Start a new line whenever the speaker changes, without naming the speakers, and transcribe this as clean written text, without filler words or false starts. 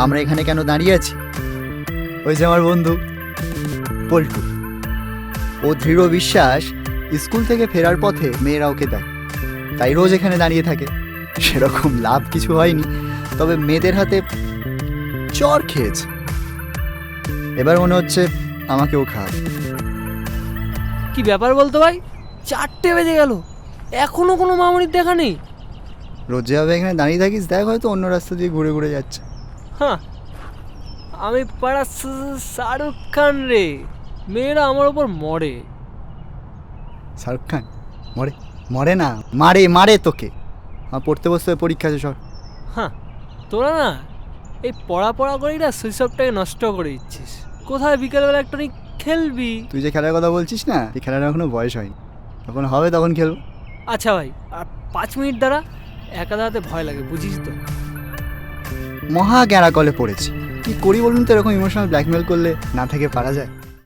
আমরা এখানে কেন দাঁড়িয়ে আছি? ওই যে আমার বন্ধু পল্টু, ও দৃঢ় বিশ্বাস স্কুল থেকে ফেরার পথে মেয়েরা ওকে দেয়, তাই রোজ এখানে দাঁড়িয়ে থাকে। সেরকম লাভ কিছু হয়নি, তবে মেয়েদের হাতে চর খেয়েছে। এবার মনে হচ্ছে আমাকেও খাওয়াবে।
কি ব্যাপার বলতো ভাই, 4টে বেজে গেল, এখনো কোনো মামুনির দেখা নেই।
রোজ যেভাবে এখানে দাঁড়িয়ে থাকিস, দেখ হয়তো অন্য রাস্তা দিয়ে ঘুরে ঘুরে যাচ্ছে।
হ্যাঁ, আমি পাড়া শাহরুখ খান রে, মেয়েরা আমার ওপর মরে।
শাহরুখ খান মরে? মরে না, মারে মারে তোকে। আমার পড়তে বসতে হবে, পরীক্ষা আছে, সর।
হ্যাঁ, তোরা না এই পড়া করেই না শৈশবটাকে নষ্ট করে দিচ্ছিস। কোথায় বিকেলবেলা একটু খেলবি?
তুই যে খেলার কথা বলছিস না, এই খেলার এখনো বয়স হয়নি, যখন হবে তখন খেলবো।
আচ্ছা ভাই, আর 5 মিনিট দ্বারা একা দাঁড়াতে ভয় লাগে, বুঝিস তো।
মহা গ্যাঁড়া কলে পড়েছি, কি করি বলুন তো? এরকম ইমোশনাল ব্ল্যাকমেল করলে না থেকে পারা যায়?